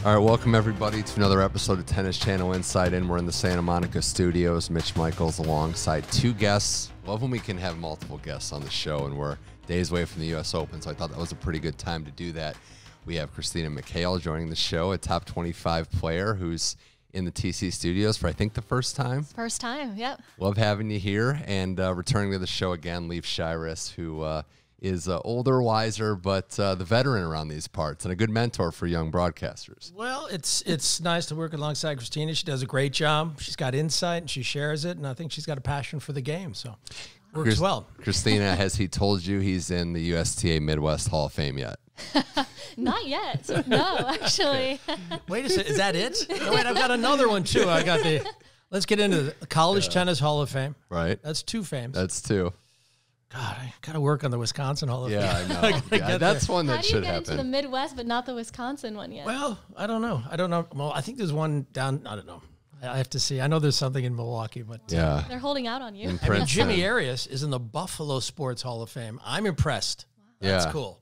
All right, welcome everybody to another episode of Tennis Channel Inside In. We're in the Santa Monica studios. Mitch Michals alongside two guests. Love when we can have multiple guests on the show, and we're days away from the U.S. Open, so I thought that was a pretty good time to do that. We have Christina McHale joining the show, a top 25 player who's in the TC studios for, I think, the first time. First time, yep. Love having you here, and returning to the show again, Leif Shiras, who is older, wiser, but the veteran around these parts and a good mentor for young broadcasters. Well, it's nice to work alongside Christina. She does a great job. She's got insight and she shares it, and I think she's got a passion for the game, so works well. Christina, has he told you he's in the USTA Midwest Hall of Fame yet? Not yet. No, actually. Wait a second, is that it? No, wait, I've got another one too. Let's get into the College Tennis Hall of Fame. Right. That's two fames. That's two. God, I got to work on the Wisconsin Hall of Fame. Yeah, I know. Yeah, that's one that should happen. How do you get into the Midwest but not the Wisconsin one yet? Well, I don't know. Well, I think there's one down, I don't know. I have to see. I know there's something in Milwaukee, but yeah, they're holding out on you. I mean, Jimmy Arias is in the Buffalo Sports Hall of Fame. I'm impressed. Wow. That's cool.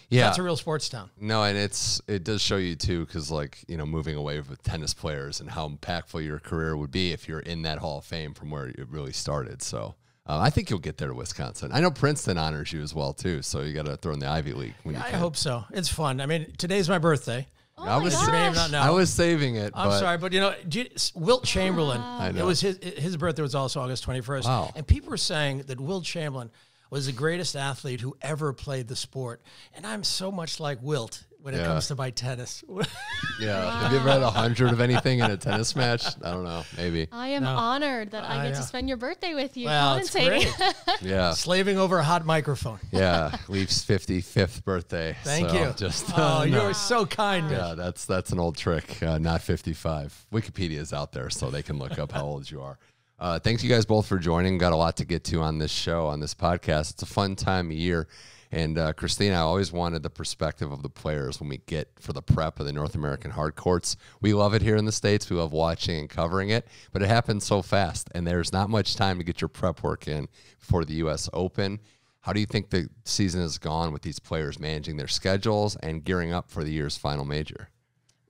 Yeah, that's a real sports town. No, and it does show you too, because moving away with tennis players and how impactful your career would be if you're in that Hall of Fame from where it really started. So I think you'll get there to Wisconsin. I know Princeton honors you as well too, so you got to throw in the Ivy League. When you can. I hope so. It's fun. I mean, today's my birthday. Oh I was saving it. I'm sorry, but Wilt Chamberlain. I know. It was his birthday was also August 21st. Wow. And people were saying that Wilt Chamberlain was the greatest athlete who ever played the sport. And I'm so much like Wilt when it comes to my tennis. Yeah. Have you ever had 100 of anything in a tennis match? I don't know. Maybe. I am honored that I get to spend your birthday with you commentating. It's great. Yeah. Slaving over a hot microphone. Yeah. Leif's 55th birthday. Thank you. You're so kind. Yeah, that's an old trick. Not 55. Wikipedia is out there, so they can look up how old you are. Thanks you guys both for joining. Got a lot to get to on this show, on this podcast. It's a fun time of year. And Christina, I always wanted the perspective of the players when we get for the prep of the North American hard courts. We love it here in the States. We love watching and covering it, but it happens so fast, and there's not much time to get your prep work in before the U.S. Open. How do you think the season has gone with these players managing their schedules and gearing up for the year's final major?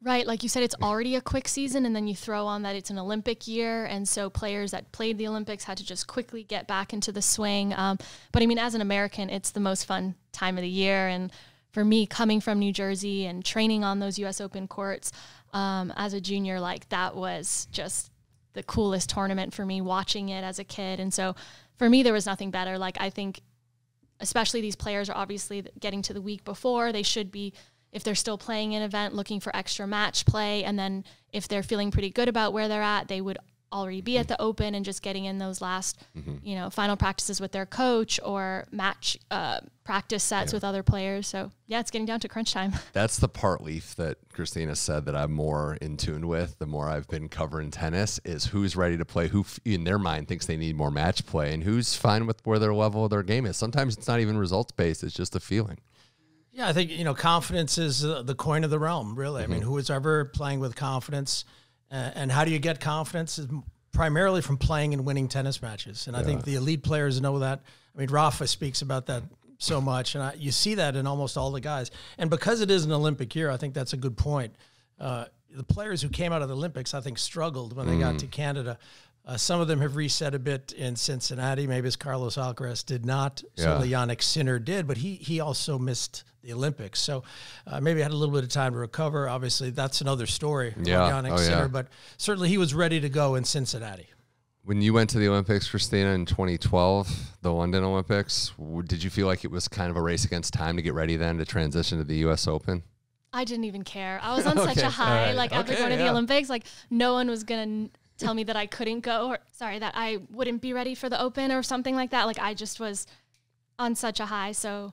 Right, like you said, it's already a quick season, and then you throw on that it's an Olympic year, and so players that played the Olympics had to just quickly get back into the swing. But I mean, as an American, it's the most fun time of the year, and for me, coming from New Jersey and training on those U.S. Open courts as a junior, that was just the coolest tournament for me, watching it as a kid. And so for me, there was nothing better. I think especially these players are obviously getting to the week before. They should be, if they're still playing an event, looking for extra match play. And then if they're feeling pretty good about where they're at, they would already be at the Open and just getting in those last, final practices with their coach or match practice sets with other players. So yeah, it's getting down to crunch time. That's the part, Leif, that Christina said that I'm more in tune with the more I've been covering tennis is who's ready to play, who in their mind thinks they need more match play, and who's fine with where their level of their game is. Sometimes it's not even results-based. It's just a feeling. Yeah, I think, confidence is the coin of the realm, really. I mean, who is ever playing with confidence? And how do you get confidence? Is primarily from playing and winning tennis matches. And I think the elite players know that. I mean, Rafa speaks about that so much. And you see that in almost all the guys. And because it is an Olympic year, I think that's a good point. The players who came out of the Olympics, I think, struggled when they got to Canada. Some of them have reset a bit in Cincinnati. Maybe as Carlos Alcaraz did not. Certainly Jannik Sinner did, but he also missed the Olympics. So maybe had a little bit of time to recover. Obviously, that's another story about Jannik Sinner, but certainly he was ready to go in Cincinnati. When you went to the Olympics, Christina, in 2012, the London Olympics, did you feel like it was kind of a race against time to get ready then to transition to the U.S. Open? I didn't even care. I was on such a high. After going to the Olympics, no one was going to tell me that I couldn't go, or that I wouldn't be ready for the Open or something like that. I just was on such a high. So,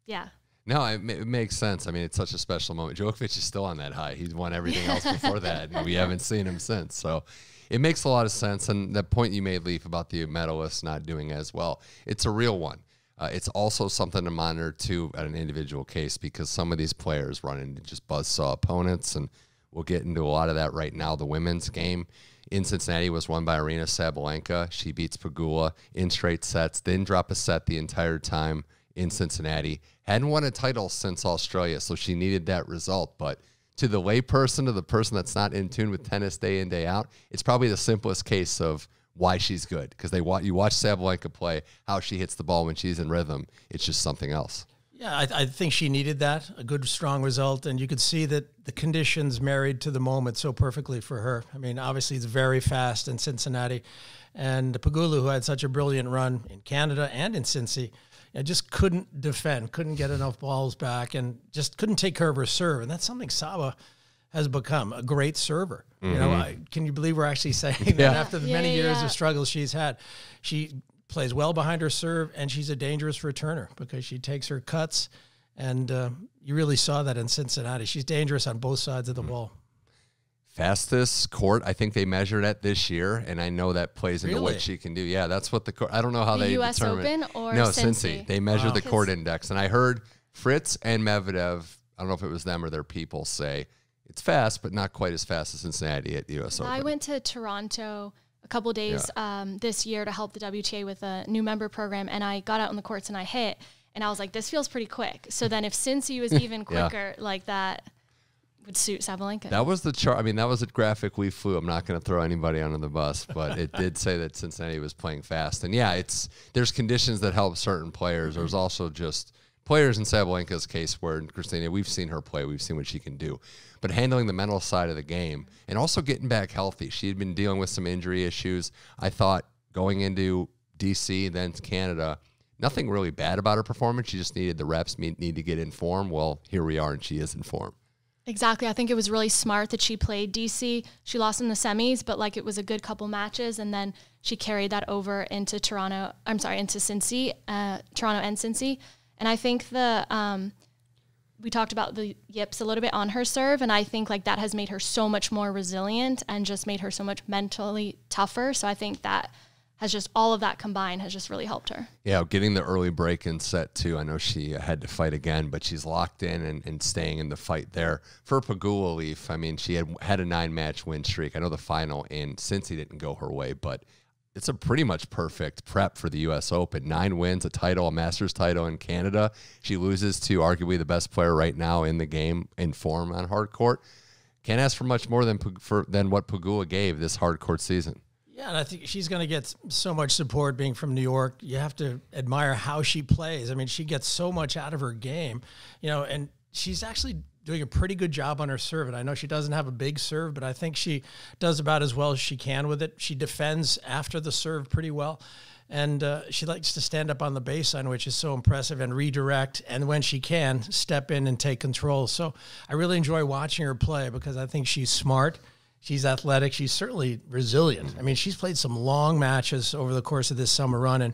yeah. No, it makes sense. I mean, it's such a special moment. Djokovic is still on that high. He's won everything else before that, and we haven't seen him since. So it makes a lot of sense. And the point you made, Leif, about the medalists not doing as well, it's a real one. It's also something to monitor, too, at an individual case, because some of these players run into just buzzsaw opponents, and we'll get into a lot of that right now. The women's game in Cincinnati was won by Aryna Sabalenka. She beats Pegula in straight sets, didn't drop a set the entire time in Cincinnati. Hadn't won a title since Australia, so she needed that result, but to the layperson, to the person that's not in tune with tennis day in, day out, it's probably the simplest case of why she's good. Because you watch Sabalenka play, how she hits the ball when she's in rhythm. It's just something else. Yeah, I think she needed that, a good, strong result. And you could see that the conditions married to the moment so perfectly for her. I mean, obviously it's very fast in Cincinnati. And Pegula, who had such a brilliant run in Canada and in Cincy, just couldn't defend, couldn't get enough balls back, and just couldn't take care of her serve. And that's something Saga has become, a great server. Mm-hmm. You know, can you believe we're actually saying that after the many years of struggles she's had? She plays well behind her serve, and she's a dangerous returner because she takes her cuts, and you really saw that in Cincinnati. She's dangerous on both sides of the ball. Fastest court, I think they measured at this year, and I know that plays into what she can do. Yeah, that's what the court. I don't know how they US determine. Open or no, Cincy? They measured the court index, and I heard Fritz and Medvedev, I don't know if it was them or their people, say it's fast, but not quite as fast as Cincinnati at the US Open. I went to Toronto a couple days this year to help the WTA with a new member program, and I got out on the courts and I hit, and I was like, this feels pretty quick. So then if Cincy was even quicker like that, would suit Sabalenka. That was the chart. I mean, that was a graphic we flew. I'm not going to throw anybody under the bus, but it did say that Cincinnati was playing fast. And yeah, there's conditions that help certain players. There's also just players in Sabalenka's case where Christina, we've seen her play. We've seen what she can do. But handling the mental side of the game and also getting back healthy. She had been dealing with some injury issues. I thought going into D.C., then Canada, nothing really bad about her performance. She just needed the reps, need to get in form. Well, here we are, and she is in form. Exactly. I think it was really smart that she played DC. She lost in the semis, but like it was a good couple matches, and then she carried that over into Toronto. I'm sorry, into Cincy, Toronto and Cincy. And I think we talked about the yips a little bit on her serve, and I think like that has made her so much more resilient and just made her so much mentally tougher. So I think that has just, all of that combined has just really helped her. Yeah, getting the early break in set too. I know she had to fight again, but she's locked in and staying in the fight there. For Pegula, Leif, I mean, she had a 9-match win streak. I know the final in Cincy didn't go her way, but it's a pretty much perfect prep for the U.S. Open. 9 wins, a title, a Masters title in Canada. She loses to arguably the best player right now in the game in form on hard court. Can't ask for much more than what Pegula gave this hard court season. Yeah, and I think she's going to get so much support being from New York. You have to admire how she plays. I mean, she gets so much out of her game, you know, and she's actually doing a pretty good job on her serve. And I know she doesn't have a big serve, but I think she does about as well as she can with it. She defends after the serve pretty well. And she likes to stand up on the baseline, which is so impressive, and redirect. And when she can, step in and take control. So I really enjoy watching her play because I think she's smart. She's athletic. She's certainly resilient. I mean, she's played some long matches over the course of this summer run, and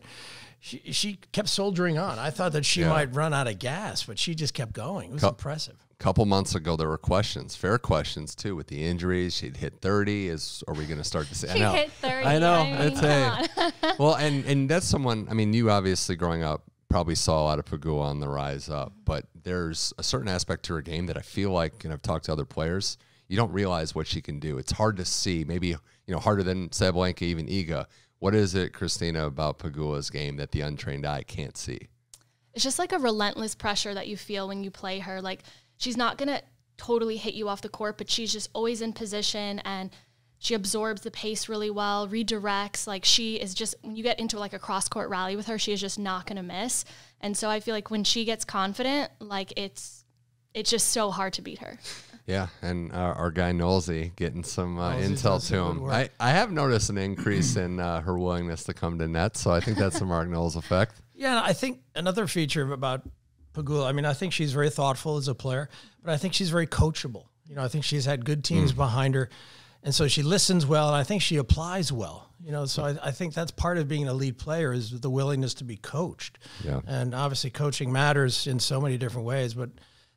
she kept soldiering on. I thought that she might run out of gas, but she just kept going. It was impressive. A couple months ago, there were questions, fair questions, too, with the injuries. She'd hit 30. Are we going to start to say? She hit 30. I know. I mean, Well, and that's someone, I mean, you obviously growing up probably saw a lot of Pegula on the rise up, but there's a certain aspect to her game that I feel like, and I've talked to other players, you don't realize what she can do. It's hard to see, maybe harder than Sabalenka, even Iga. What is it, Christina, about Pegula's game that the untrained eye can't see? It's just like a relentless pressure that you feel when you play her. Like, she's not going to totally hit you off the court, but she's just always in position, and she absorbs the pace really well, redirects. Like, she is just, when you get into like a cross-court rally with her, she is just not going to miss. And so I feel like when she gets confident, like it's just so hard to beat her. Yeah, and our guy Nolsey getting some intel to him. I have noticed an increase in her willingness to come to net, so I think that's the Mark Knowles effect. Yeah, I think another feature about Pegula, I mean, I think she's very thoughtful as a player, but I think she's very coachable. You know, I think she's had good teams behind her, and so she listens well, and I think she applies well. You know, so I think that's part of being an elite player is the willingness to be coached. Yeah. And obviously coaching matters in so many different ways, but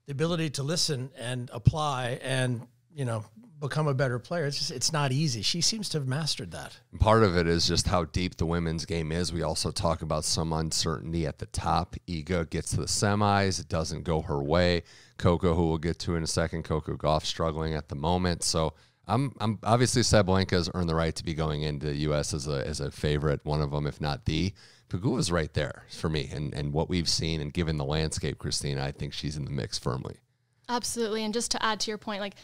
the ability to listen and apply and, you know, become a better player, it's not easy. She seems to have mastered that. Part of it is just how deep the women's game is. We also talk about some uncertainty at the top. Iga gets to the semis. It doesn't go her way. Coco, who we'll get to in a second, Coco Gauff struggling at the moment. So I'm obviously Sabalenka has earned the right to be going into the U.S. as a favorite, one of them, if not the. Pegula's right there for me, and what we've seen and given the landscape, Christina, I think she's in the mix firmly. Absolutely. And just to add to your point, like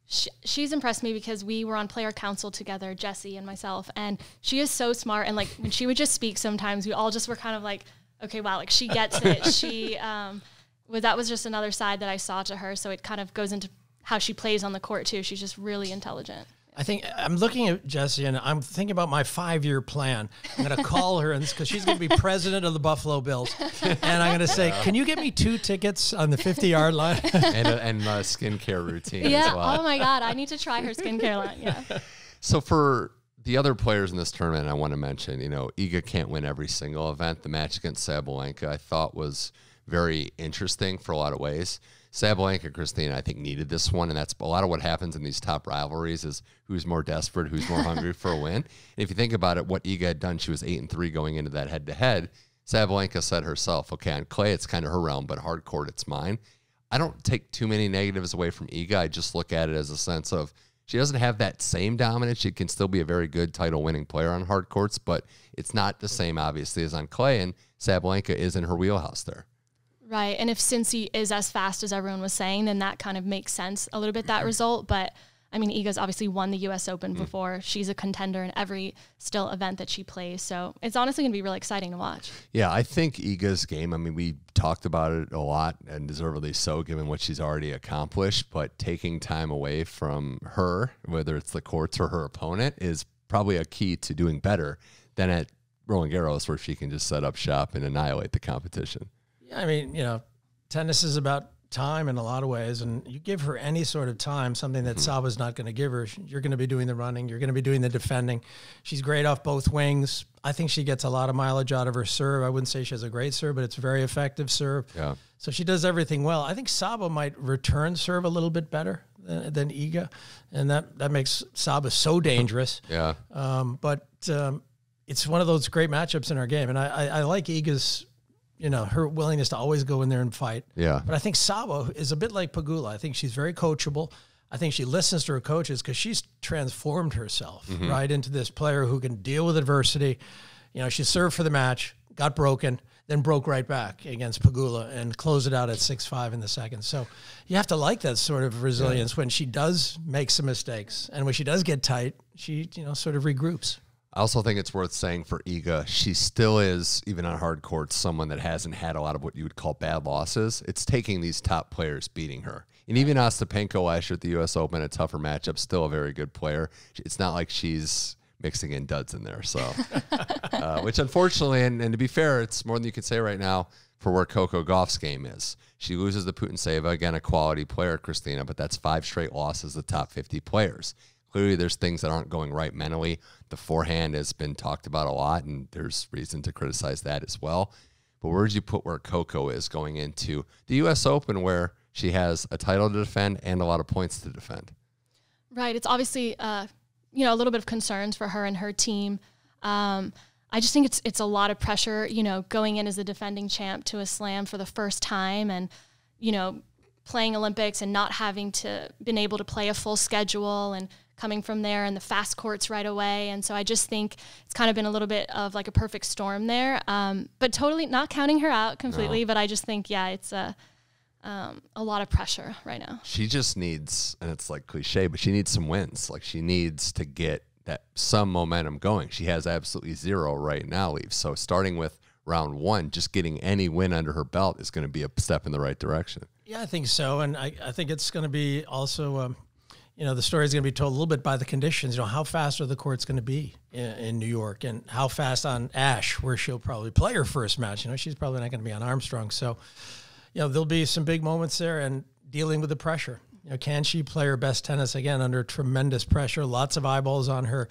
she's impressed me because we were on player council together, Jesse and myself, and she is so smart. And like when she would just speak, sometimes we all just were kind of like, okay, wow, like she gets it. That was just another side that I saw to her. So it kind of goes into how she plays on the court too. She's just really intelligent. I think I'm looking at Jessie and I'm thinking about my 5-year plan. I'm going to call her because she's going to be president of the Buffalo Bills. And I'm going to say, can you get me 2 tickets on the 50-yard line? and skincare routine yeah. as well. Oh my God. I need to try her skincare line. Yeah. So for the other players in this tournament, I want to mention, Iga can't win every single event. The match against Sabalenka, I thought, was very interesting for a lot of ways. Sabalenka, Christina, I think, needed this one, and that's a lot of what happens in these top rivalries is who's more desperate, who's more hungry for a win. And if you think about it, what Iga had done, she was 8-3 going into that head-to-head. Sabalenka said herself, okay, on clay, it's kind of her realm, but hard court, it's mine. I don't take too many negatives away from Iga. I just look at it as a sense of she doesn't have that same dominance. She can still be a very good title-winning player on hard courts, but it's not the same, obviously, as on clay, and Sabalenka is in her wheelhouse there. Right. And if Cincy is as fast as everyone was saying, then that kind of makes sense a little bit, that result. But I mean, Iga's obviously won the U.S. Open before. She's a contender in every still event that she plays. So it's honestly going to be really exciting to watch. Yeah, I think Iga's game, I mean, we talked about it a lot and deservedly so given what she's already accomplished. But taking time away from her, whether it's the courts or her opponent, is probably a key to doing better than at Roland Garros, where she can just set up shop and annihilate the competition. Yeah, I mean, tennis is about time in a lot of ways, and you give her any sort of time, something that Saba's not going to give her. You're going to be doing the running. You're going to be doing the defending. She's great off both wings. I think she gets a lot of mileage out of her serve. I wouldn't say she has a great serve, but it's a very effective serve. Yeah. So she does everything well. I think Saba might return serve a little bit better than Iga, and that makes Saba so dangerous. Yeah. But it's one of those great matchups in our game, and I like Iga's her willingness to always go in there and fight. Yeah. But I think Saba is a bit like Pegula. I think she's very coachable. I think she listens to her coaches because she's transformed herself right into this player who can deal with adversity. She served for the match, got broken, then broke right back against Pegula and closed it out at 6-5 in the second. So you have to like that sort of resilience when she does make some mistakes. And when she does get tight, she, sort of regroups. I also think it's worth saying for Iga, she still is, even on hard courts, someone that hasn't had a lot of what you would call bad losses. It's taking these top players beating her. And even Ostapenko last year at the U.S. Open, a tougher matchup, still a very good player. It's not like she's mixing in duds in there. So, which unfortunately, and to be fair, it's more than you can say right now for where Coco Gauff's game is. She loses to Putintseva, again, a quality player, Christina, but that's 5 straight losses to top 50 players. Clearly, there's things that aren't going right mentally. The forehand has been talked about a lot, and there's reason to criticize that as well. But where would you put where Coco is going into the U.S. Open, where she has a title to defend and a lot of points to defend? Right. It's obviously, a little bit of concerns for her and her team. I just think it's a lot of pressure, going in as the defending champ to a slam for the first time and, playing Olympics and not having been able to play a full schedule and coming from there and the fast courts right away. And so I just think it's kind of been a little bit of like a perfect storm there. But totally not counting her out completely. No. But I just think, it's a lot of pressure right now. She just needs, and it's like cliche, but she needs some wins. Like she needs to get some momentum going. She has absolutely zero right now, Leif. So starting with round 1, just getting any win under her belt is going to be a step in the right direction. Yeah, I think so. And I think it's going to be also, the story is going to be told a little bit by the conditions. How fast are the courts going to be in New York, and how fast on Ash, where she'll probably play her first match. She's probably not going to be on Armstrong. So, there'll be some big moments there and dealing with the pressure. Can she play her best tennis again under tremendous pressure? Lots of eyeballs on her.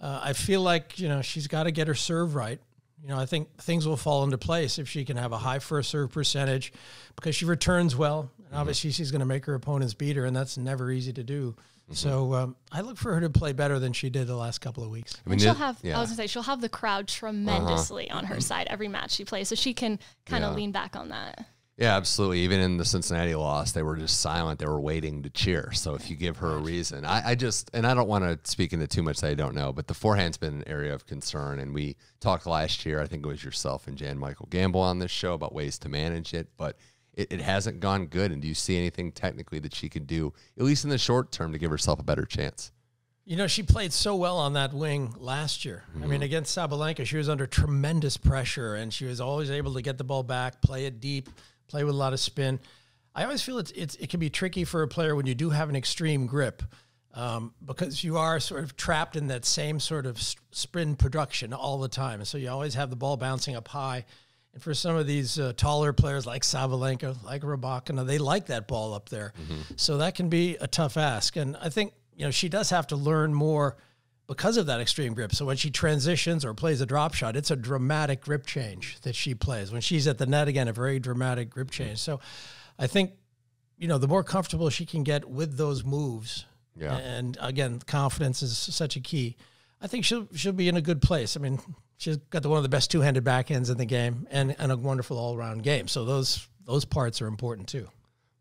I feel like, she's got to get her serve right. I think things will fall into place if she can have a high first serve percentage because she returns well. And obviously, she's going to make her opponents beat her, and that's never easy to do. So I look for her to play better than she did the last couple of weeks. I mean, I was going to say, she'll have the crowd tremendously on her side every match she plays, so she can kind of lean back on that. Yeah, absolutely. Even in the Cincinnati loss, they were just silent. They were waiting to cheer. So if you give her a reason, I don't want to speak into too much that I don't know, but the forehand's been an area of concern. And we talked last year, I think it was yourself and Jan Michael Gamble on this show about ways to manage it. But it hasn't gone good. And do you see anything technically that she could do, at least in the short term, to give herself a better chance? You know, she played so well on that wing last year. I mean, against Sabalenka, she was under tremendous pressure, and she was always able to get the ball back, play it deep, play with a lot of spin. I always feel it can be tricky for a player when you do have an extreme grip, because you are sort of trapped in that same sort of spin production all the time. So you always have the ball bouncing up high. And for some of these taller players like Sabalenka, like Rybakina, they like that ball up there. So that can be a tough ask. And I think, you know, she does have to learn more because of that extreme grip. So when she transitions or plays a drop shot, it's a dramatic grip change that she plays. When she's at the net, again, a very dramatic grip change. So I think, you know, the more comfortable she can get with those moves, and again, confidence is such a key, I think she'll be in a good place. I mean, she's got one of the best two-handed backhands in the game and a wonderful all-around game. So those parts are important too.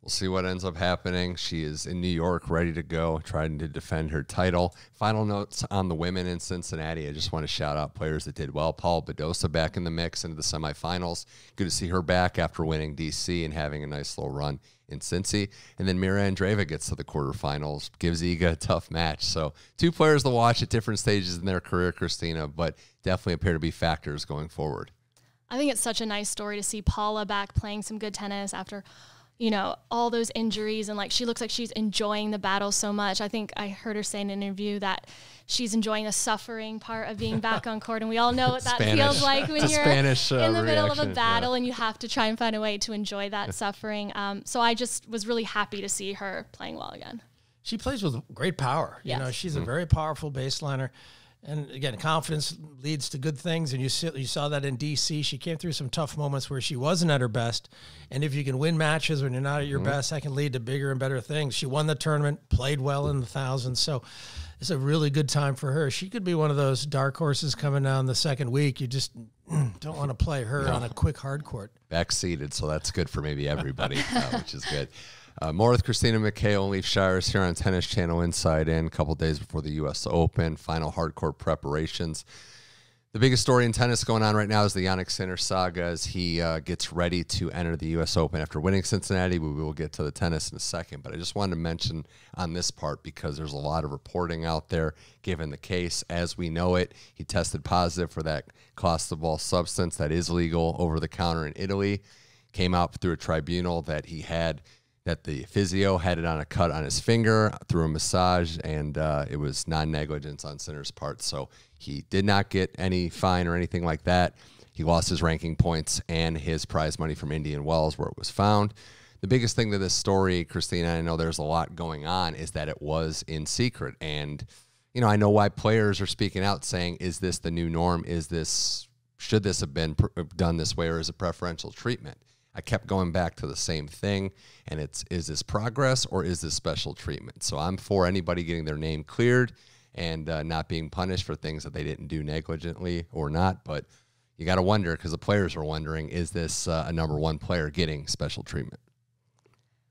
We'll see what ends up happening. She is in New York, ready to go, trying to defend her title. Final notes on the women in Cincinnati. I just want to shout out players that did well. Paula Badosa back in the mix into the semifinals. Good to see her back after winning DC and having a nice little run in Cincy. And then Mira Andreeva gets to the quarterfinals, gives Iga a tough match. So 2 players to watch at different stages in their career, Christina, but definitely appear to be factors going forward. I think it's such a nice story to see Paula back playing some good tennis after, you know, all those injuries, and like she looks like she's enjoying the battle so much. I think I heard her say in an interview that she's enjoying the suffering part of being back on court, and we all know what that feels like when you're in the middle of a battle and you have to try and find a way to enjoy that suffering. So I just was really happy to see her playing well again. She plays with great power. You know, she's a very powerful baseliner. And again, confidence leads to good things, and you saw that in DC. She came through some tough moments where she wasn't at her best, and if you can win matches when you're not at your best, that can lead to bigger and better things. She won the tournament, played well in the thousands, so it's a really good time for her. She could be one of those dark horses coming down the second week. You just don't want to play her on a quick hard court. Backseated, so that's good for maybe everybody, which is good. More with Christina McHale and Leif Shiras here on Tennis Channel Inside In, a couple days before the U.S. Open, final hardcore preparations. The biggest story in tennis going on right now is the Jannik Sinner saga as he gets ready to enter the U.S. Open after winning Cincinnati. We will get to the tennis in a second, but I just wanted to mention on this part because there's a lot of reporting out there given the case as we know it. He tested positive for that clostebol substance that is legal over the counter in Italy. Came out through a tribunal that he had, that the physio had it on a cut on his finger through a massage, and it was non-negligence on Sinner's part. So he did not get any fine or anything like that. He lost his ranking points and his prize money from Indian Wells where it was found. The biggest thing to this story, Christina, I know there's a lot going on, is that it was in secret. And, you know, I know why players are speaking out saying, is this the new norm? Should this have been done this way, or is it preferential treatment? I kept going back to the same thing, and is this progress or is this special treatment? So I'm for anybody getting their name cleared and not being punished for things that they didn't do negligently or not. But you got to wonder, because the players are wondering, is this a number one player getting special treatment?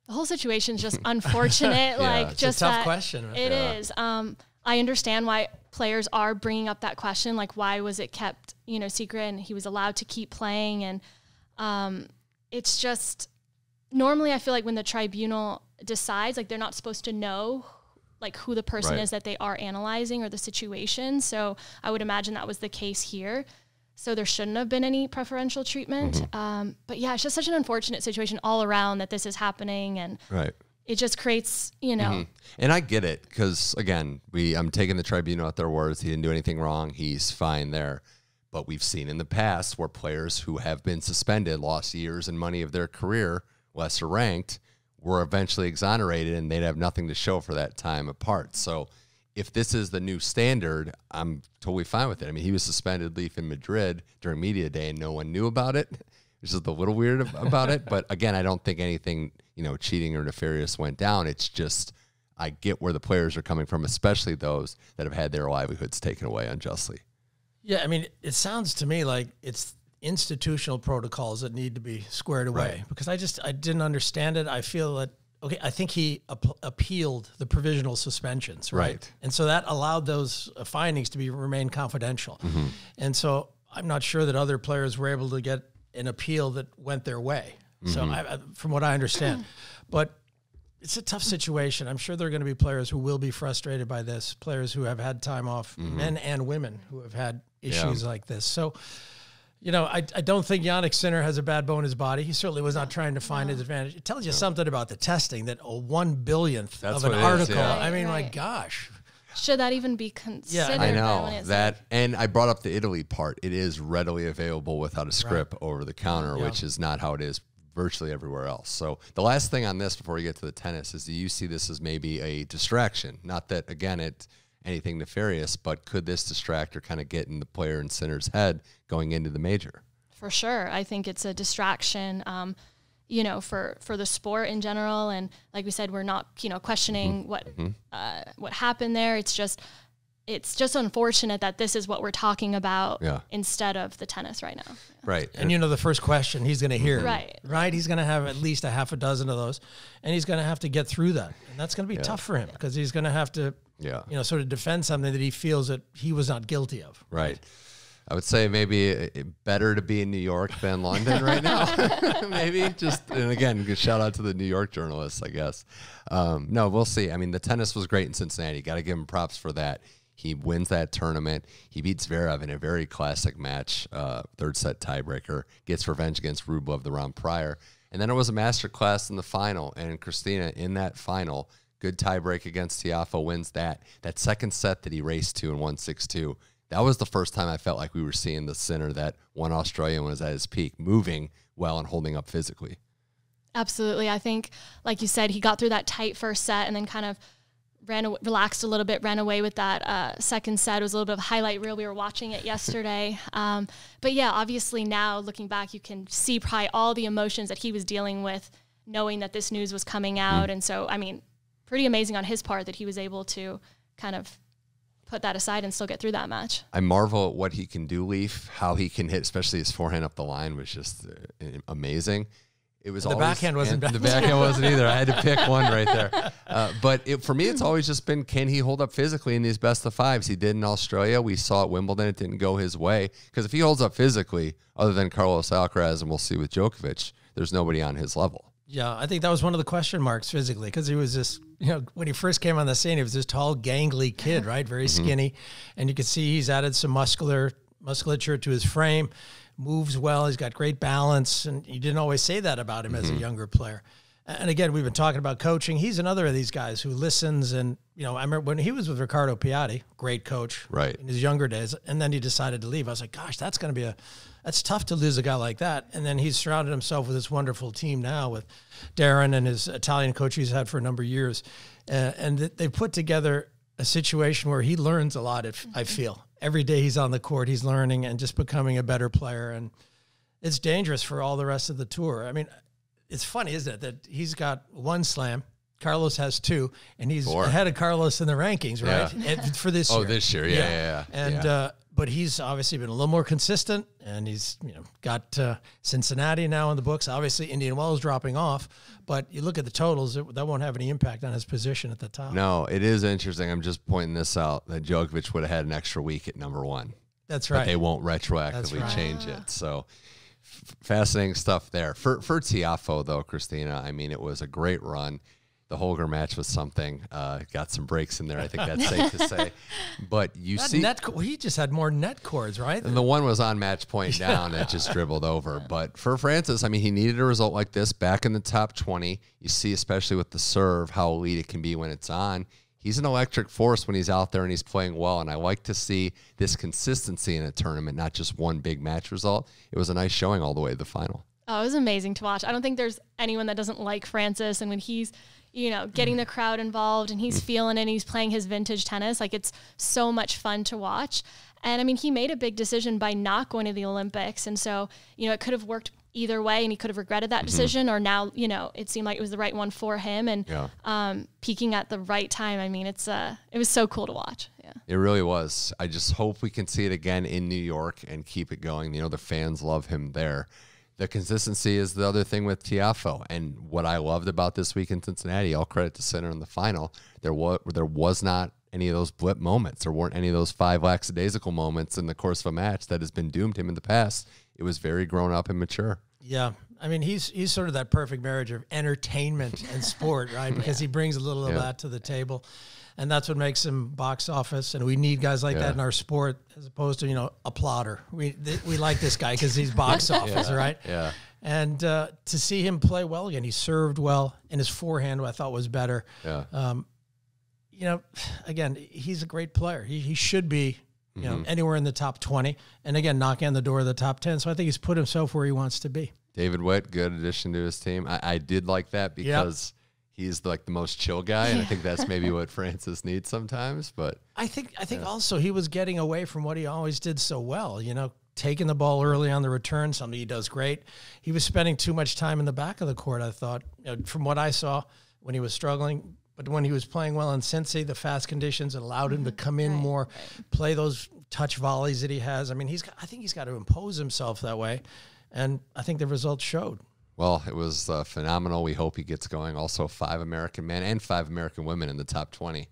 The whole situation is just unfortunate. It's just a tough question. It is. I understand why players are bringing up that question, like why was it kept, secret, and he was allowed to keep playing, and it's just, normally I feel like when the tribunal decides, like they're not supposed to know like who the person is that they are analyzing or the situation. So I would imagine that was the case here. So there shouldn't have been any preferential treatment. But yeah, it's just such an unfortunate situation all around that this is happening, and it just creates, And I get it, because again, I'm taking the tribunal at their words. He didn't do anything wrong. He's fine there. But we've seen in the past where players who have been suspended, lost years and money of their career, lesser ranked, were eventually exonerated, and they'd have nothing to show for that time apart. So if this is the new standard, I'm totally fine with it. I mean, he was suspended, Leif, in Madrid during media day, and no one knew about it, which is a little weird about it. But again, I don't think anything, cheating or nefarious went down. It's just, I get where the players are coming from, especially those that have had their livelihoods taken away unjustly. Yeah, I mean, it sounds to me like it's institutional protocols that need to be squared away, because I didn't understand it. I feel that, I think he appealed the provisional suspensions, right? And so that allowed those findings to remain confidential. And so I'm not sure that other players were able to get an appeal that went their way. So from what I understand, but it's a tough situation. I'm sure there are going to be players who will be frustrated by this, players who have had time off, men and women who have had issues like this. So, you know, I don't think Jannik Sinner has a bad bone in his body. He certainly was not trying to find his advantage. It tells you something about the testing, that a 1/1000th of an article. I mean, my gosh. Should that even be considered? I know that. And I brought up the Italy part. It is readily available without a script over the counter, which is not how it is virtually everywhere else. So the last thing on this before we get to the tennis is, do you see this as maybe a distraction? Not that, again, it's anything nefarious, but could this distract or kind of get in the player in Sinner's head going into the major? For sure. I think it's a distraction, you know, for the sport in general. And like we said, we're not, you know, questioning what happened there. It's just unfortunate that this is what we're talking about instead of the tennis right now. Right. And you know, the first question he's going to hear, right? He's going to have at least a half a dozen of those, and he's going to have to get through that. And that's going to be tough for him, because he's going to have to, you know, sort of defend something that he feels that he was not guilty of. Right. I would say maybe better to be in New York than London right now. Maybe just, and again, good shout out to the New York journalists, I guess. No, we'll see. I mean, the tennis was great in Cincinnati. Got to give him props for that. He wins that tournament. He beats Zverev in a very classic match, third set tiebreaker, gets revenge against Rublev the round prior. And then it was a master class in the final. And Christina, in that final, good tiebreak against Tiafoe, wins that. That second set that he raced to and won 6-2. That was the first time I felt like we were seeing the Sinner that won Australia and was at his peak, moving well and holding up physically. Absolutely. I think, like you said, he got through that tight first set and then kind of relaxed a little bit, ran away with that second set. It was a little bit of a highlight reel. We were watching it yesterday. But yeah, obviously now looking back, you can see probably all the emotions that he was dealing with, knowing that this news was coming out. And so, I mean, pretty amazing on his part that he was able to kind of put that aside and still get through that match. I marvel at what he can do, Leif, how he can hit, especially his forehand up the line was just amazing. It was the backhand wasn't bad. The backhand wasn't either. I had to pick one right there. But for me, it's always just been, can he hold up physically in these best of fives? He did in Australia. We saw at Wimbledon, it didn't go his way. Because if he holds up physically, other than Carlos Alcaraz, and we'll see with Djokovic, there's nobody on his level. Yeah, I think that was one of the question marks physically, because he was this, you know, when he first came on the scene, he was this tall, gangly kid, right? Very skinny. And you could see he's added some musculature to his frame, moves well, he's got great balance, and you didn't always say that about him as a younger player. And again, we've been talking about coaching. He's another of these guys who listens, and, you know, I remember when he was with Riccardo Piatti, great coach in his younger days, and then he decided to leave. I was like, gosh, that's going to be that's tough to lose a guy like that. And then he's surrounded himself with this wonderful team now with Darren and his Italian coach he's had for a number of years. And they put together a situation where he learns a lot, I feel. Every day he's on the court, he's learning and just becoming a better player. And it's dangerous for all the rest of the tour. I mean, it's funny, isn't it, that he's got one slam, Carlos has two, and he's ahead of Carlos in the rankings, right? And for this year. Oh, this year, yeah. And but he's obviously been a little more consistent, and he's, you know, got Cincinnati now in the books. Obviously, Indian Wells dropping off, but you look at the totals, that won't have any impact on his position at the top. No, it is interesting. I'm just pointing this out, that Djokovic would have had an extra week at number one. That's right. But they won't retroactively change it. So fascinating stuff there. For Tiafoe, though, Christina, I mean, it was a great run. The Holger match was something. Got some breaks in there, I think that's safe to say. But you see, he just had more net cords, right? And the one was on match point down. It just dribbled over. But for Frances, I mean, he needed a result like this back in the top 20. You see, especially with the serve, how elite it can be when it's on. He's an electric force when he's out there and he's playing well. And I like to see this consistency in a tournament, not just one big match result. It was a nice showing all the way to the final. Oh, it was amazing to watch. I don't think there's anyone that doesn't like Frances. And when he's, you know, getting the crowd involved and he's feeling it and he's playing his vintage tennis, like, it's so much fun to watch. And I mean, he made a big decision by not going to the Olympics. And so, you know, it could have worked either way and he could have regretted that decision, or now, you know, it seemed like it was the right one for him, and peaking at the right time. I mean, it was so cool to watch. Yeah. It really was. I just hope we can see it again in New York and keep it going. You know, the fans love him there. The consistency is the other thing with Tiafoe. And what I loved about this week in Cincinnati, all credit to Sinner in the final, there was not any of those blip moments. There weren't any of those 5 lackadaisical moments in the course of a match that has been doomed him in the past. It was very grown up and mature. Yeah, I mean, he's sort of that perfect marriage of entertainment and sport, right? Because he brings a little of that to the table. And that's what makes him box office. And we need guys like that in our sport as opposed to, a plotter. We like this guy because he's box office, right? Yeah. And to see him play well again, he served well, and his forehand, I thought, was better. Yeah. Again, he's a great player. He should be, anywhere in the top 20. And again, knocking on the door of the top 10. So I think he's put himself where he wants to be. David Witt, good addition to his team. I did like that because he's like the most chill guy, and I think that's maybe what Frances needs sometimes. But I think also he was getting away from what he always did so well. Taking the ball early on the return, something he does great. He was spending too much time in the back of the court, I thought, from what I saw when he was struggling. But when he was playing well in Cincy, the fast conditions allowed him to come in more, play those touch volleys that he has. I mean, I think he's got to impose himself that way, and I think the results showed. Well, it was phenomenal. We hope he gets going. Also, 5 American men and 5 American women in the top 20.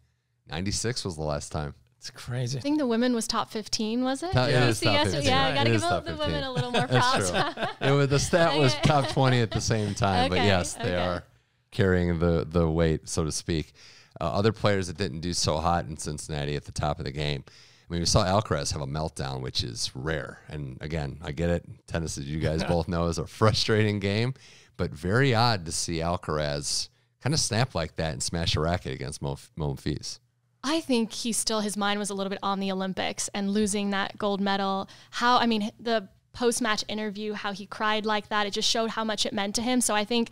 96 was the last time. It's crazy. I think the women was top 15, was it? It is top 15. Yeah, I got to give top the 15. women a little more props. The stat was top 20 at the same time. But yes, they are carrying the weight, so to speak. Other players that didn't do so hot in Cincinnati at the top of the game. I mean, we saw Alcaraz have a meltdown, which is rare. And again, I get it. Tennis, as you guys both know, is a frustrating game, but very odd to see Alcaraz kind of snap like that and smash a racket against Monfils. I think his mind was a little bit on the Olympics and losing that gold medal. The post-match interview, how he cried like that, it just showed how much it meant to him. So I think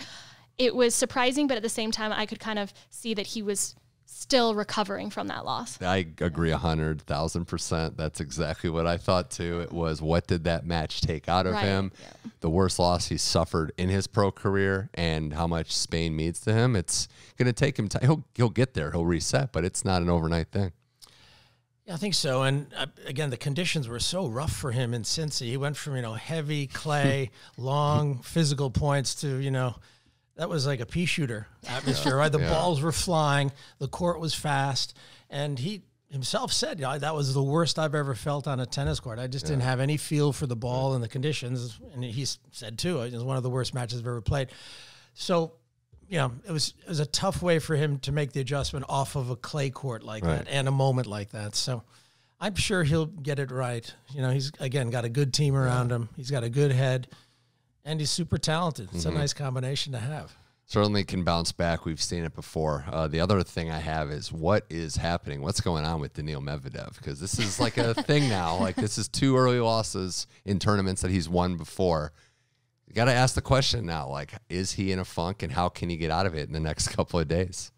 it was surprising, but at the same time, I could kind of see that he was still recovering from that loss. I agree 100,000%. That's exactly what I thought too. It was, what did that match take out of him? Yeah. The worst loss he suffered in his pro career, and how much Spain means to him. It's going to take him time. He'll get there. He'll reset, but it's not an overnight thing. Yeah, I think so. And again, the conditions were so rough for him in Cincy. He went from, heavy clay, long physical points to, that was like a pea shooter atmosphere, right? The balls were flying, the court was fast, and he himself said, that was the worst I've ever felt on a tennis court. I just didn't have any feel for the ball and the conditions. And he said too, it was one of the worst matches I've ever played. So, it was a tough way for him to make the adjustment off of a clay court like that and a moment like that. So I'm sure he'll get it right. He's again got a good team around him. He's got a good head. And he's super talented. It's a nice combination to have. Certainly can bounce back. We've seen it before. The other thing I have is, what is happening? What's going on with Daniil Medvedev? Because this is like a thing now. Like, this is 2 early losses in tournaments that he's won before. You got to ask the question now, like, is he in a funk, and how can he get out of it in the next couple of days?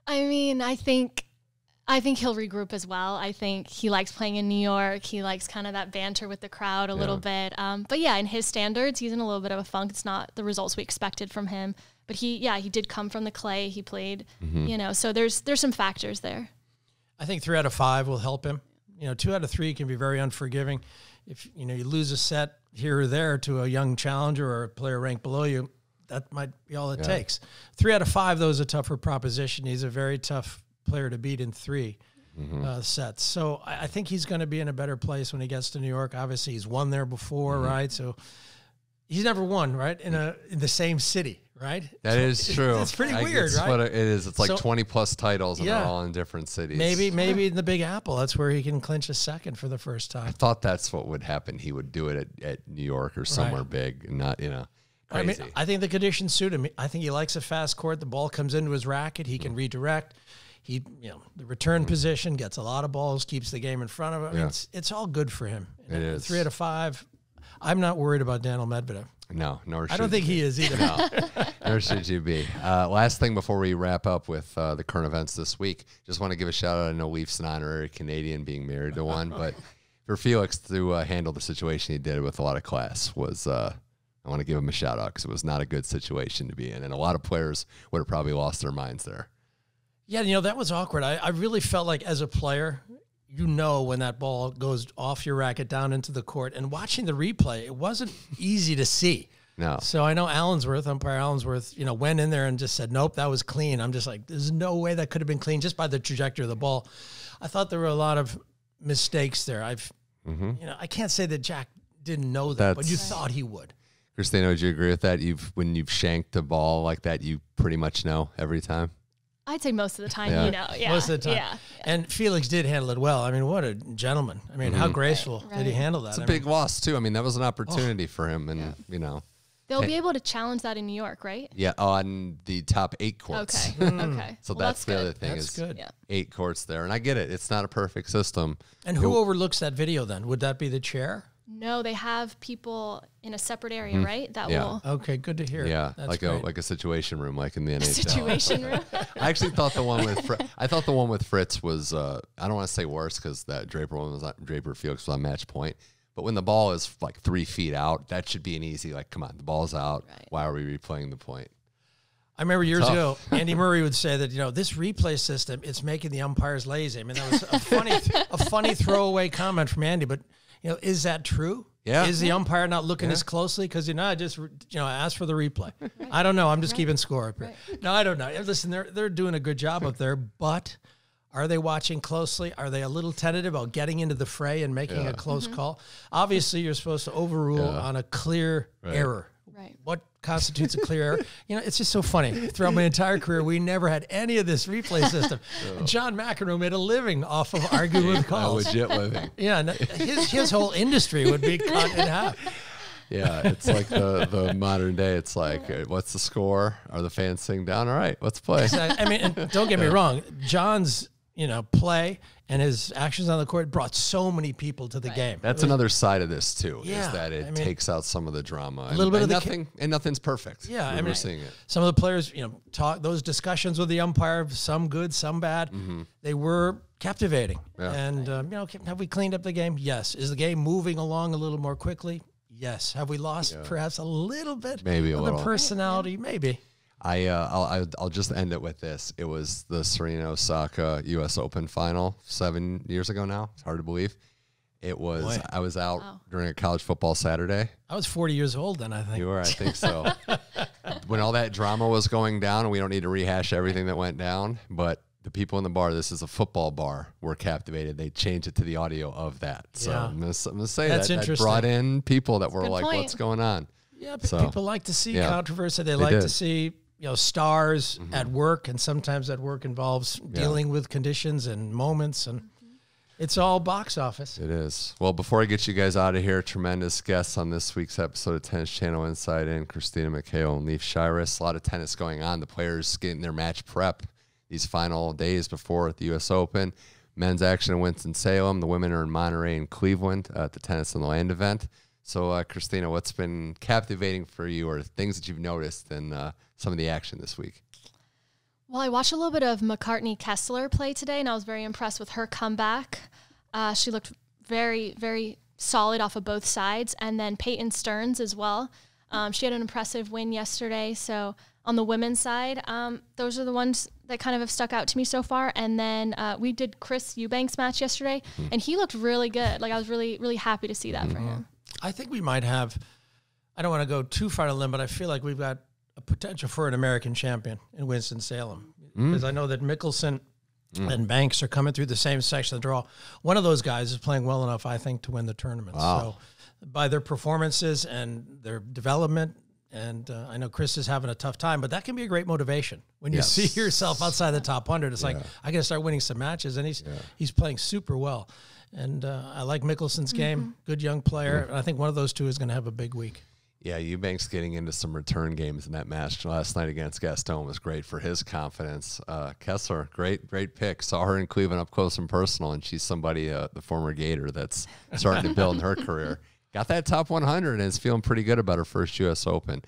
I mean, I think he'll regroup as well. I think he likes playing in New York. He likes kind of that banter with the crowd a little bit. But yeah, in his standards, he's in a little bit of a funk. It's not the results we expected from him. But he did come from the clay. He played, so there's some factors there. I think 3 out of 5 will help him. 2 out of 3 can be very unforgiving. If, you lose a set here or there to a young challenger or a player ranked below you, that might be all it takes. 3 out of 5, though, is a tougher proposition. He's a very tough player to beat in 3 sets. So I think he's going to be in a better place when he gets to New York. Obviously, he's won there before, right? So he's never won, right, in the same city, right? That is true. It's pretty weird, right? What it is. It's like 20-plus titles, and they're all in different cities. Maybe in the Big Apple, that's where he can clinch a second for the first time. I thought that's what would happen. He would do it at New York or somewhere big, and not, crazy. I mean, I think the conditions suit him. I think he likes a fast court. The ball comes into his racket. He can redirect. He, the return position, gets a lot of balls, keeps the game in front of him. I mean, it's all good for him. It is. 3 out of 5. I'm not worried about Daniil Medvedev. No, nor should I don't think he is either. No, nor should you be. Last thing before we wrap up with the current events this week, just want to give a shout out. I know Leif's an honorary Canadian, being married to one, but for Felix to handle the situation he did with a lot of class was, I want to give him a shout out, because it was not a good situation to be in, and a lot of players would have probably lost their minds there. Yeah, that was awkward. I really felt like, as a player, when that ball goes off your racket down into the court, and watching the replay, it wasn't easy to see. No. So I know umpire Allensworth, went in there and just said, nope, that was clean. I'm just like, there's no way that could have been clean just by the trajectory of the ball. I thought there were a lot of mistakes there. I can't say that Jack didn't know that, but you thought he would. Christina, would you agree with that? When you've shanked a ball like that, you pretty much know every time? I'd say most of the time, Yeah. Most of the time. Yeah. And Felix did handle it well. I mean, what a gentleman. I mean, how graceful did he handle that? It's a big loss, too. I mean, that was an opportunity for him. And, They'll be able to challenge that in New York, right? Yeah, on the top 8 courts. Okay. Okay. So that's the other thing That's good. 8 courts there. And I get it. It's not a perfect system. And who overlooks that video then? Would that be the chair? No, they have people in a separate area, right? That will. Okay, good to hear. Yeah, That's like a situation room, like in the NHL. Situation room. I actually thought the one with Fritz was I don't want to say worse because that Draper one was Draper Felix was on match point. But when the ball is like 3 feet out, that should be an easy come on, the ball's out. Right. Why are we replaying the point? I remember years ago, Andy Murray would say that this replay system, it's making the umpires lazy. I mean, that was a funny throwaway comment from Andy, but is that true? Yeah. Is the umpire not looking as closely? Because I just asked for the replay. Right. I don't know. I'm just keeping score up here. Right. No, I don't know. Listen, they're doing a good job up there, but are they watching closely? Are they a little tentative about getting into the fray and making a close call? Obviously, you're supposed to overrule on a clear error. Right. What constitutes a clear error? It's just so funny. Throughout my entire career, we never had any of this replay system. John McEnroe made a living off of arguing with calls. A legit living. Yeah, his whole industry would be cut in half. Yeah, it's like the modern day. It's like, what's the score? Are the fans sitting down? All right, let's play. I mean, and don't get me wrong. John's play and his actions on the court brought so many people to the game. That's another side of this too, Yeah, is that it takes out some of the drama. A little bit of nothing's perfect. Yeah, we're seeing it. Some of the players, talk those discussions with the umpire, some good, some bad. They were captivating. Yeah. And have we cleaned up the game? Yes. Is the game moving along a little more quickly? Yes. Have we lost perhaps a little bit? Maybe of a little. The personality? Maybe. I'll just end it with this. It was the Serena Osaka U.S. Open final 7 years ago now. It's hard to believe. It was. Boy. I was out during a college football Saturday. I was 40 years old then, I think. You were, I think so. When all that drama was going down, and we don't need to rehash everything that went down, but the people in the bar, this is a football bar, were captivated. They changed it to the audio of that. So I'm gonna say that brought in people that were like, point. What's going on? Yeah, people like to see controversy. They like to see stars at work, and sometimes that work involves dealing with conditions and moments, and it's all box office. It is. Well, before I get you guys out of here, tremendous guests on this week's episode of Tennis Channel Inside In, Christina McHale and Leif Shiras. A lot of tennis going on. The players getting their match prep these final days before the U.S. Open. Men's action in Winston-Salem. The women are in Monterrey and Cleveland at the Tennis on the Land event. So, Christina, what's been captivating for you, or things that you've noticed in some of the action this week? Well, I watched a little bit of McCartney-Kessler play today, and I was very impressed with her comeback. She looked very, very solid off of both sides. And then Peyton Stearns as well. She had an impressive win yesterday. So on the women's side, those are the ones that kind of have stuck out to me so far. And then we did Chris Eubanks' match yesterday, and he looked really good. Like, I was really, really happy to see that for him. I think we might have, I don't want to go too far to limb, but I feel like we've got a potential for an American champion in Winston-Salem. Because I know that Mickelson and Banks are coming through the same section of the draw. One of those guys is playing well enough, I think, to win the tournament. Wow. So by their performances and their development, and I know Chris is having a tough time, but that can be a great motivation. When you see yourself outside the top 100, it's like, I got to start winning some matches, and he's playing super well. And I like Mickelson's game, good young player. And I think one of those two is going to have a big week. Yeah, Eubanks getting into some return games in that match last night against Gaston was great for his confidence. Kessler, great pick. Saw her in Cleveland up close and personal, and she's somebody, the former Gator, that's starting to build in her career. Got that top 100 and is feeling pretty good about her first U.S. Open.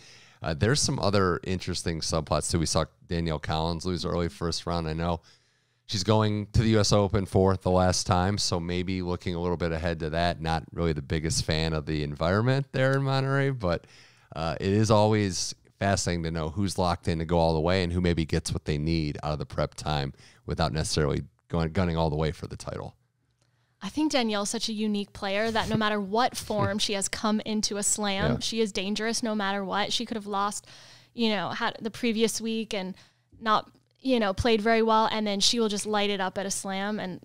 There's some other interesting subplots, too. We saw Danielle Collins lose early first round. I know she's going to the U.S. Open for the last time, so maybe looking a little bit ahead to that. Not really the biggest fan of the environment there in Monterrey, but it is always fascinating to know who's locked in to go all the way and who maybe gets what they need out of the prep time without necessarily gunning all the way for the title. I think Danielle's such a unique player that no matter what form she has come into a slam, she is dangerous no matter what. She could have lost, had the previous week and not, played very well, and then she will just light it up at a slam and,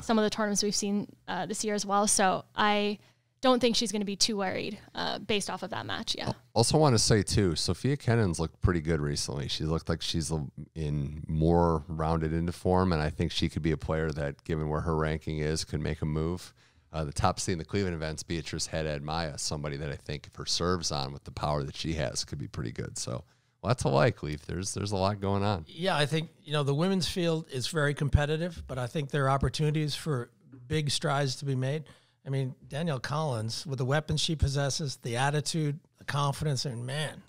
some of the tournaments we've seen this year as well. So I don't think she's going to be too worried based off of that match. Yeah. Also want to say too, Sophia Kennan's looked pretty good recently. She looked like she's in more rounded into form, and I think she could be a player that, given where her ranking is, could make a move. The top seed in the Cleveland events, Beatrice Haddad Maya, somebody that I think if her serve's on with the power that she has could be pretty good. So lots of like, Leif. There's a lot going on. Yeah, I think, the women's field is very competitive, but I think there are opportunities for big strides to be made. I mean, Danielle Collins, with the weapons she possesses, the attitude, the confidence, and man,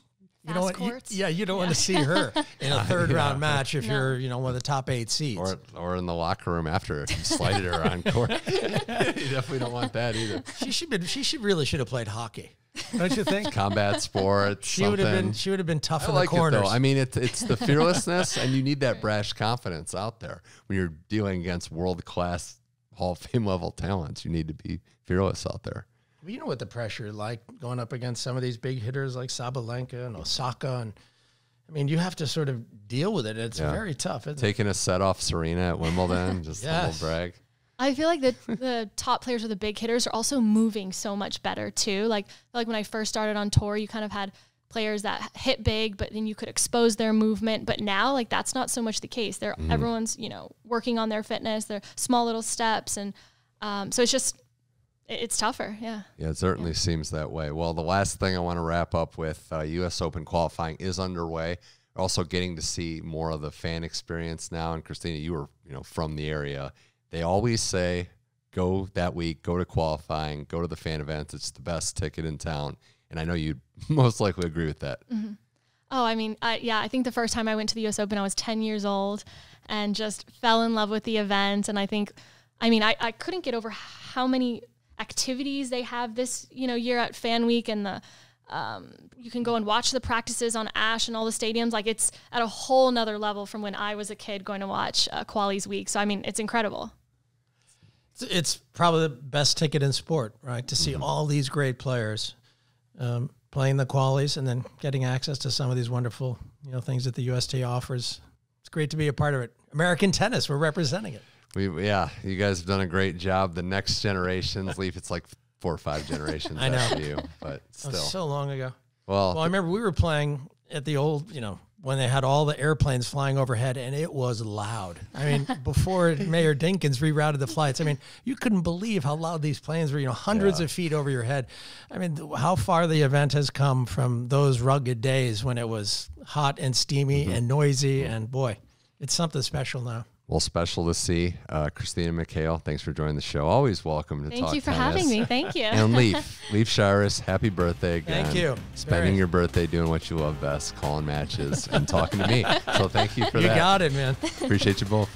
you don't want to see her in a third-round match if you're, one of the top 8 seeds. Or in the locker room after if you slighted her on court. You definitely don't want that either. She really should have played hockey. Don't you think? Combat sports. She would have been tough in the corners. It, though. I mean, it's the fearlessness, and you need that brash confidence out there when you're dealing against world-class Hall of Fame level talents. You need to be fearless out there. Well, you know what the pressure is like going up against some of these big hitters like Sabalenka and Osaka, and I mean, you have to sort of deal with it. It's very tough. Taking a set off Serena at Wimbledon, just a little brag. I feel like the top players or the big hitters are also moving so much better too. Like when I first started on tour, you kind of had players that hit big, but then you could expose their movement. But now, like, that's not so much the case. Everyone's, working on their fitness, their small little steps. And so it's tougher. Yeah. Yeah, it certainly seems that way. Well, the last thing I want to wrap up with, U.S. Open qualifying is underway. We're also getting to see more of the fan experience now. And Christina, you were, from the area. They always say, go that week, go to qualifying, go to the fan events. It's the best ticket in town. And I know you'd most likely agree with that. Mm-hmm. Oh, I mean, I think the first time I went to the U.S. Open, I was 10 years old and just fell in love with the event. And I couldn't get over how many activities they have this, year at Fan Week, and you can go and watch the practices on Ash and all the stadiums. Like, it's at a whole nother level from when I was a kid going to watch Qualies Week. So, I mean, it's incredible. It's probably the best ticket in sport, right? To see all these great players playing the qualies and then getting access to some of these wonderful, things that the USTA offers. It's great to be a part of it. American tennis, we're representing it. You guys have done a great job. The next generations, Leif, it's like 4 or 5 generations after you, but still. So long ago. Well, I remember we were playing at the old, when they had all the airplanes flying overhead, and it was loud. I mean, before Mayor Dinkins rerouted the flights, I mean, you couldn't believe how loud these planes were, hundreds of feet over your head. I mean, how far the event has come from those rugged days when it was hot and steamy and noisy, and boy, it's something special now. Well, special to see. Christina McHale, thanks for joining the show. Always welcome to talk Thank you for tennis. having me. Thank you. And Leif Shiras, happy birthday again. Thank you. Spending your birthday doing what you love best, calling matches and talking to me. So thank you for that. You got it, man. Appreciate you both.